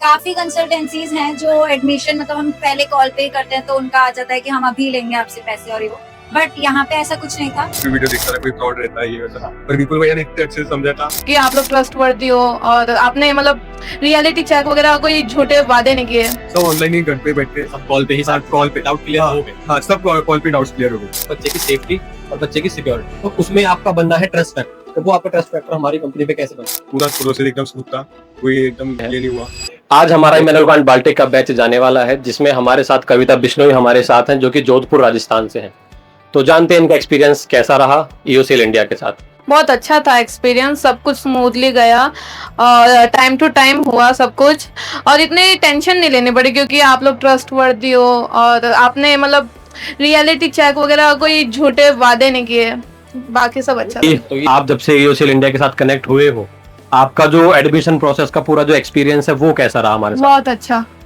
काफी कंसल्टेंसीज हैं जो एडमिशन मतलब हम पहले कॉल पे करते हैं तो उनका आ जाता है कि हम अभी लेंगे आपसे पैसे और ये वो, बट यहाँ पे ऐसा कुछ नहीं था। वीडियो देखता था, कोई फ्रॉड रहता है ये वैसा, पर विपुल भैया ने इतने अच्छे से समझा था कि आप लोग ट्रस्टवर्दी हो और आपने मतलब रियलिटी चेक वगैरह कोई झूठे वादे नहीं किए। सब ऑनलाइन ही घर पे बैठ के सब कॉल पे ही साथ कॉल पे डाउट क्लियर हो गए। हाँ, सब कॉल पे डाउट्स क्लियर हो गए। बच्चे की सेफ्टी और बच्चे की सिक्योरिटी, तो उसमें आपका बनना है ट्रस्ट फैक्टर। तो वो आपका ट्रस्ट फैक्टर हमारी कंपनी पे कैसे बना? पूरा प्रोसेस एकदम स्मूथ था, कोई एकदम ये नहीं हुआ। आज हमारा इमैनुअल बाल्टिक का बैच जाने वाला है, जिसमें हमारे साथ कविता बिश्नोई हमारे साथ हैं, जो कि जोधपुर राजस्थान से हैं। तो जानते हैं इनका एक्सपीरियंस कैसा रहा ईओसीएल इंडिया के साथ। बहुत अच्छा था एक्सपीरियंस, सब कुछ स्मूथली गया और टाइम टू टाइम हुआ सब कुछ, और इतनी टेंशन नहीं लेनी पड़ी क्योंकि आप लोग ट्रस्टवर्दी हो और आपने मतलब रियलिटी चेक वगैरह कोई झूठे वादे नहीं किए। बाकी सब अच्छा था। तो आप जब से ईओसीएल इंडिया के साथ कनेक्ट हुए हो, आपका जो एडमिशन प्रोसेस का पूरा जो एक्सपीरियंस है वो कैसा रहा हमारे साथ?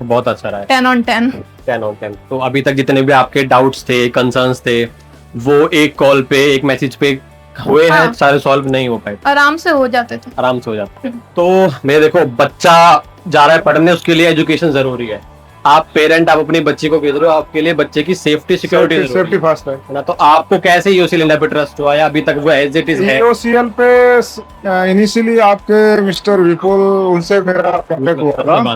बहुत अच्छा रहा है। 10 on 10। 10 on 10। तो अभी तक जितने भी आपके डाउट्स थे, कंसर्न्स थे, वो एक कॉल पे एक मैसेज पे हुए हैं? सारे सॉल्व नहीं हो पाए? आराम से हो जाते थे। आराम से हो जाते। तो मैं देखो, बच्चा जा रहा है पढ़ने, उसके लिए एजुकेशन जरूरी है। आप पेरेंट, आप अपनी बच्ची को भेज रहे हो, आपके लिए बच्चे की सेफ्टी सिक्योरिटी सेफ्टी फर्स्ट है ना। तो आपको कैसे ईओसीएल इंडिया पे ट्रस्ट हुआ या अभी तक वो एज इट इज है? ईओसीएल पे इनिशियली आपके मिस्टर विपुल, उनसे मेरा कॉन्टेक्ट हुआ था,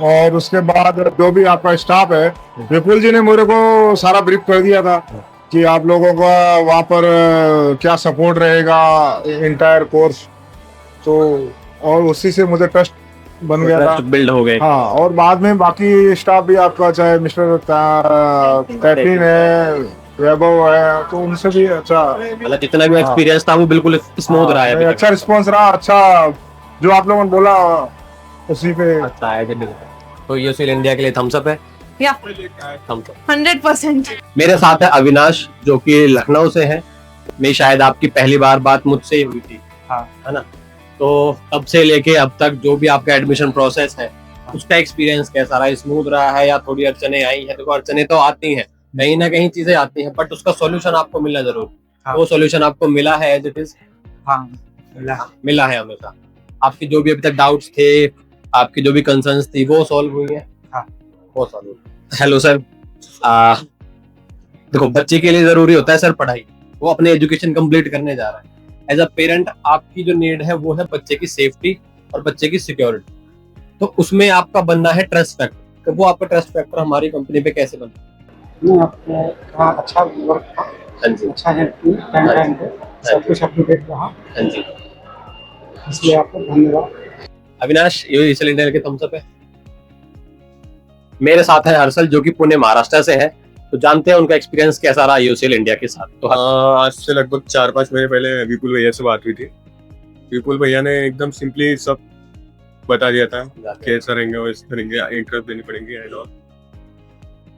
और उसके बाद जो भी आपका स्टाफ है, विपुल जी ने मेरे को सारा ब्रीफ कर दिया था कि आप लोगों का वहाँ पर क्या सपोर्ट रहेगा इंटायर कोर्स। तो और उसी से मुझे ट्रस्ट बन गया था, बिल्ड हो गए। हाँ, और बाद में बाकी स्टाफ भी आपका, चाहे मिस्टर कैटरीन है, वैभव है, तो उनसे भी अच्छा, मतलब जितना भी एक्सपीरियंस था वो बिल्कुल स्मूथ रहा है। अच्छा रिस्पॉन्स रहा, अच्छा जो आप लोगों ने बोला उसी पे अच्छा है। तो ईओसीएल इंडिया के लिए थम्स अप है। या थम्स अप 100%। मेरे साथ है अविनाश, जो कि लखनऊ से है। मैं शायद आपकी पहली बार बात मुझसे ही हुई थी, हाँ, है ना? तो तब से लेके अब तक जो भी आपका एडमिशन प्रोसेस है, उसका एक्सपीरियंस कैसा रहा? स्मूथ रहा है या थोड़ी अड़चने आई हैं? देखो, अड़चने तो आती हैं, कहीं ना कहीं चीजें आती हैं, बट उसका सॉल्यूशन आपको मिलना जरूर। हाँ। वो सॉल्यूशन आपको मिला है एज इट इज? हाँ, मिला है हमेशा। आपकी जो भी अभी तक डाउट्स थे, आपकी जो भी कंसर्न्स थी, वो सॉल्व हुई है? हाँ, वो सॉल्व। हेलो सर, देखो, बच्चे के लिए जरूरी होता है सर पढ़ाई। वो अपने एजुकेशन कंप्लीट करने जा रहा है। एज अ पेरेंट आपकी जो नीड है वो है बच्चे की सेफ्टी और बच्चे की सिक्योरिटी। तो उसमें आपका बनना है ट्रस्ट फैक्टर। तो वो आपका ट्रस्ट फैक्टर हमारी कंपनी पे कैसे बना? आपका अच्छा वर्क था, हाँ जी, अच्छा हेल्प की, टाइम पे सब कुछ अपडेट रहा, हाँ जी। इसलिए आपको धन्यवाद। अविनाश, ये ईओसीएल इंडिया के थम्स अप है। मेरे साथ है हर्षल, जो कि पुणे महाराष्ट्र से है। तो जानते हैं उनका एक्सपीरियंस कैसा रहा ईओसीएल इंडिया के साथ। तो आज से लगभग 4-5 महीने पहले विपुल भैया से बात हुई थी। विपुल भैया ने एकदम सिंपली सब बता दिया था कि ऐसा रहेंगे और ऐसा रहेंगे, इंटरेस्ट देनी पड़ेंगे एंड ऑल।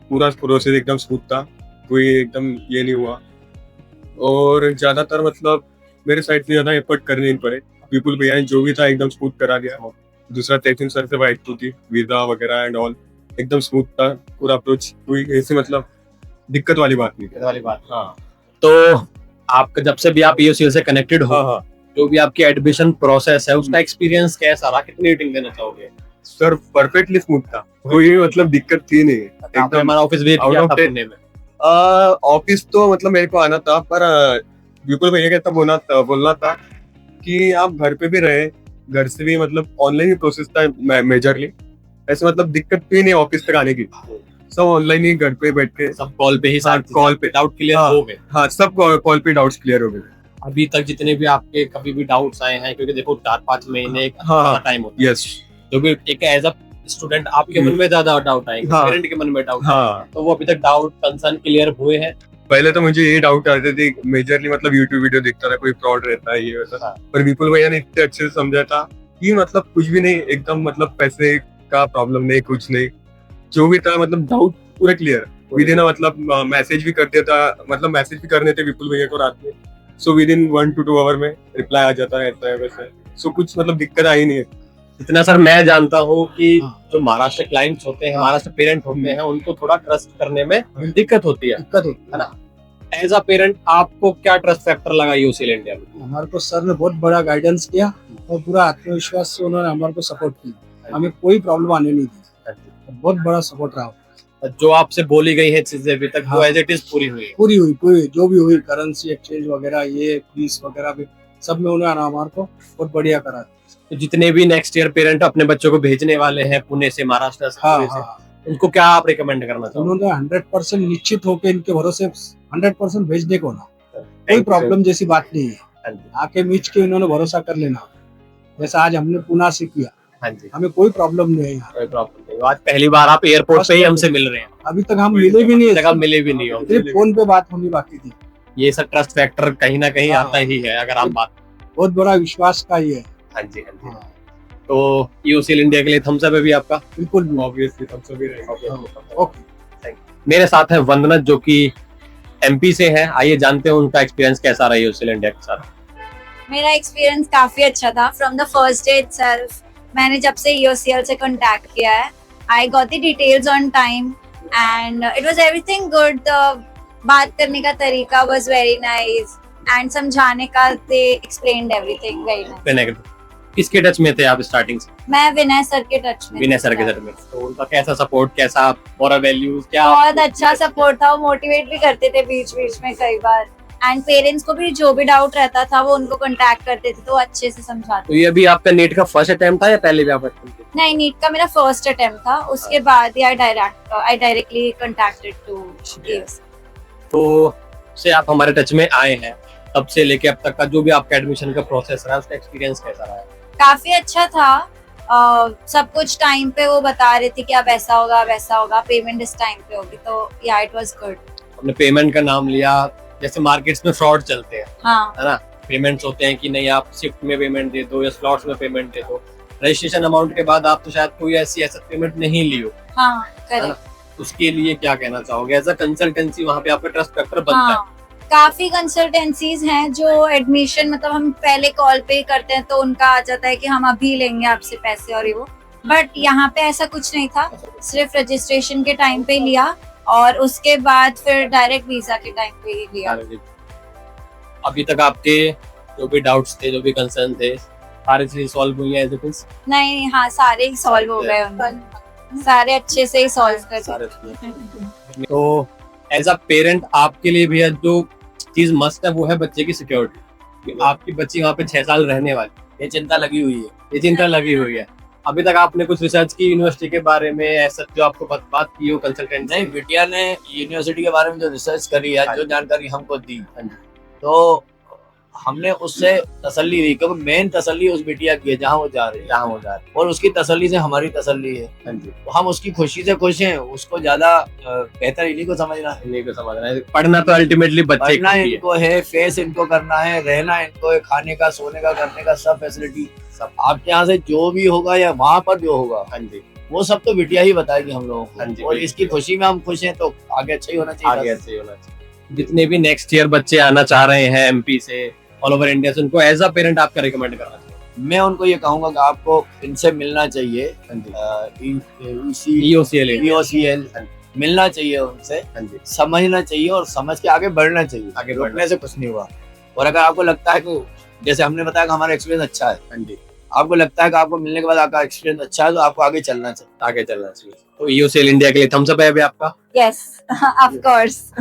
पूरा प्रोसेस एकदम स्मूथ था, कोई एकदम ये नहीं हुआ, और ज्यादातर मतलब मेरे साइड से ज्यादा एफर्ट करने नहीं पड़े। विपुल भैया ने जो भी था एकदम स्मूथ करा दिया। दूसरा टेक्निक सर से बात हुई थी, वीजा वगैरह एंड ऑल एकदम स्मूथ था पूरा अप्रोच। कोई ऐसे मतलब दिक्कत वाली बात नहीं वाली बात। हाँ, तो आपका जब से भी आप ईओसीएल से कनेक्टेड हो, हाँ, जो भी आपकी एडमिशन प्रोसेस है, उसका एक्सपीरियंस कैसा रहा? कितनी रेटिंग देना चाहोगे? सर परफेक्टली स्मूथ था, कोई मतलब दिक्कत थी नहीं आपने हमारा ऑफिस विजिट out किया of था 10। पुणे में? ऑफिस तो मतलब मेरे को आना था, पर विपुल भैया का बोलना था कि आप घर पे भी रहे, घर से भी मतलब ऑनलाइन ही प्रोसेस था मेजरली। ऐसे मतलब दिक्कत थी नहीं ऑफिस तक आने की, सब ऑनलाइन ही घर पे बैठ के सब कॉल पे ही, हाँ, कॉल पे डाउट क्लियर हाँ, हो गए। हाँ, सब कॉल पे डाउट्स क्लियर हो गए। अभी तक जितने भी आपके कभी भी डाउट्स आए हैं, क्योंकि देखो 4-5 महीने एक हाँ, टाइम होता है, यस, जो भी एक एज अ स्टूडेंट आपके मन में ज्यादा डाउट आएंगे, हाँ, पेरेंट के मन में डाउट, हाँ। तो वो अभी तक डाउट कंसर्न क्लियर हुए हैं? पहले तो मुझे ये डाउट आते थे मेजरली, मतलब यूट्यूब वीडियो देखता था, कोई फ्रॉड रहता है ये वैसा, पर विपुल भैया ने इतने अच्छे से समझा था कि मतलब कुछ भी नहीं, एकदम मतलब पैसे का प्रॉब्लम नहीं, कुछ नहीं, जो भी था मतलब डाउट पूरा क्लियर विद इन, मतलब मैसेज भी कर दिया था, मतलब मैसेज भी करने थे विपुल भैया को रात में, so within 1 to 2 hour में रिप्लाई आ जाता है, ऐसा है वैसा है। सो कुछ मतलब दिक्कत आई नहीं है। इतना सर मैं जानता हूँ कि जो महाराष्ट्र क्लाइंट्स होते हैं, महाराष्ट्र पेरेंट होते हैं, उनको थोड़ा ट्रस्ट करने में दिक्कत होती है ना? एज अ पेरेंट आपको क्या ट्रस्ट फैक्टर लगा ईओसीएल इंडिया में? हमारे को सर ने बहुत बड़ा गाइडेंस किया और पूरा आत्मविश्वास से उन्होंने हमारे को सपोर्ट किया। हमें कोई प्रॉब्लम आने नहीं दी, बहुत बड़ा सपोर्ट रहा। जो आपसे बोली गई है चीजें अभी तक वो हाँ। एज इट इज पूरी हुई है। पूरी जो भी हुई, करेंसी एक्सचेंज वगैरह, ये फीस वगैरह भी सब में उन्होंने हमारे को बहुत बढ़िया करा। तो जितने भी नेक्स्ट ईयर पेरेंट अपने बच्चों को भेजने वाले हैं पुणे से, महाराष्ट्र से, हाँ पुणे से, हाँ, उनको क्या आप रिकमेंड करना चाहोगे? उन्होंने 100% निश्चित होकर इनके भरोसे 100% भेजने को ना, कोई Thank you, प्रॉब्लम जैसी बात नहीं है। हाँ जी, आके मीच के इन्होंने भरोसा कर लेना, जैसा आज हमने पुणे से किया, हाँ जी, हमें कोई प्रॉब्लम नहीं है यहाँ। कोई प्रॉब्लम नहीं। आज पहली बार आप एयरपोर्ट पे ही हमसे मिल रहे हैं, अभी तक हम मिले भी नहीं, तक आप मिले भी नहीं हो। सिर्फ फोन पे बात होनी बाकी थी। ये सब ट्रस्ट फैक्टर कहीं ना कहीं हाँ। आता ही है अगर आप बात। बहुत बड़ा विश्वास का ये है। हाँ जी, हाँ जी। हाँ, तो यूसीएल इंडिया के लिए थम्स अप है भी आपका? बिल्कुल भी। ऑब्वियसली थम्स अप ही रहेगा। ओके, मेरे साथ है वंदना जो कि एमपी से है। आइए जानते हैं उनका एक्सपीरियंस कैसा रहा यूसीएल इंडिया के साथ। मेरा एक्सपीरियंस काफी अच्छा था from the first day itself. मैंने जब से EOCL से कांटेक्ट किया है, I got the details on time and it was everything good. बात करने का तरीका वाज वेरी नाइस एंड समझाने का दे एक्सप्लेन्ड एवरीथिंग वेरी नाइस। किसके टच में थे आप स्टार्टिंग से? मैं विनय सर के टच में विनय सर के टच में। तो उनका कैसा सपोर्ट, कैसा मोरल वैल्यूज क्या? बहुत अच्छा सपोर्ट था। वो मोटिवेट भी करते थे बीच बीच में कई बार एंड पेरेंट्स को भी जो भी डाउट रहता था वो उनको कांटेक्ट करते थे, तो अच्छे से समझाते। तो ये अभी आपका नीट का फर्स्ट अटेम्प्ट था या पहले भी आप अटेम्प्ट थे? नहीं, नीट का मेरा फर्स्ट अटेम्प्ट था। उसके बाद I directly contacted to EOCL। तो से आप हमारे टच में आए हैं, तब से लेके अब तक का जो भी आपका एडमिशन का प्रोसेस रहा उसका एक्सपीरियंस कैसा रहा है? काफी अच्छा था। सब कुछ टाइम पे वो बता रहे थे कि अब ऐसा होगा वैसा होगा, पेमेंट इस टाइम पे होगी, तो या इट वाज गुड। आपने पेमेंट का नाम लिया, जैसे मार्केट्स में फ्रॉड चलते हैं, हाँ है ना? पेमेंट्स होते हैं कि नहीं आप शिफ्ट में पेमेंट दे दो या स्लॉट्स में पेमेंट दे दो। रजिस्ट्रेशन अमाउंट के बाद आप तो शायद कोई ऐसी पेमेंट नहीं लियो, हाँ है ना? करेक्ट। उसके लिए क्या कहना चाहोगे? एज अ कंसल्टेंसी वहाँ पे आपका ट्रस्ट फैक्टर बनता है। हाँ, काफी कंसल्टेंसीज हैं जो एडमिशन मतलब हम पहले कॉल पे करते हैं तो उनका आ जाता है कि हम अभी लेंगे आपसे पैसे और ये वो, बट यहाँ पे ऐसा कुछ नहीं था। सिर्फ रजिस्ट्रेशन के टाइम पे लिया और उसके बाद फिर डायरेक्ट वीजा के टाइम पे ही लिया। अभी तक आपके जो भी डाउट्स थे, जो भी कंसर्न थे, सारी चीजें सॉल्व हुई हैं एज इट इज? नहीं, हाँ सारे ही सॉल्व हो गए उनके, सारे अच्छे से ही सॉल्व कर दिए। तो एज अ पेरेंट आपके लिए भी जो चीज मस्ट है वो है बच्चे की सिक्योरिटी। आपकी बच्ची वहाँ पे 6 साल रहने वाली, ये चिंता लगी हुई है, ये चिंता लगी हुई है। अभी तक आपने कुछ रिसर्च की यूनिवर्सिटी के बारे में, ऐसा जो आपको बात की हो कंसल्टेंट? नहीं, बिटिया ने यूनिवर्सिटी के बारे में जो रिसर्च करी है, जो जानकारी हमको दी, तो हमने उससे तसल्ली ली, क्योंकि मेन तसल्ली उस बिटिया की है जहाँ वो जा रही है, और उसकी तसल्ली से हमारी तसल्ली है। तो हम उसकी खुशी से खुश हैं, उसको ज्यादा बेहतर इन्हीं को समझना है। पढ़ना तो अल्टीमेटली बच्चे पढ़ना की है। इनको है, फेस इनको करना है, रहना इनको है, खाने का, सोने का, करने का सब फैसिलिटी सब आपके यहाँ से जो भी होगा या वहाँ पर जो होगा, हाँ जी, वो सब तो बिटिया ही बताएगी हम लोगों हाँ जी, को। और इसकी खुशी में हम खुश हैं, तो आगे अच्छा ही होना चाहिए। आगे ऐसे ही होना चाहिए। जितने भी नेक्स्ट ईयर बच्चे आना चाह रहे हैं एमपी से, ऑल ओवर इंडिया से, उनको एज अ पेरेंट आपका रिकमेंड करना चाहिए? मैं उनको ये कहूंगा कि आपको इनसे मिलना चाहिए, EOCL मिलना चाहिए, उनसे समझना चाहिए और समझ के आगे बढ़ना चाहिए। आगे रुकने से कुछ नहीं हुआ। और अगर आपको लगता है कि जैसे हमने बताया कि हमारा एक्सपीरियंस अच्छा है, आपको लगता है कि आपको मिलने के बाद आपका एक्सपीरियंस अच्छा है, तो आपको आगे चलना चाहिए। आगे चलना चाहिए। तो EOCL इंडिया के लिए थम्स अप है अभी आपका? Yes of course.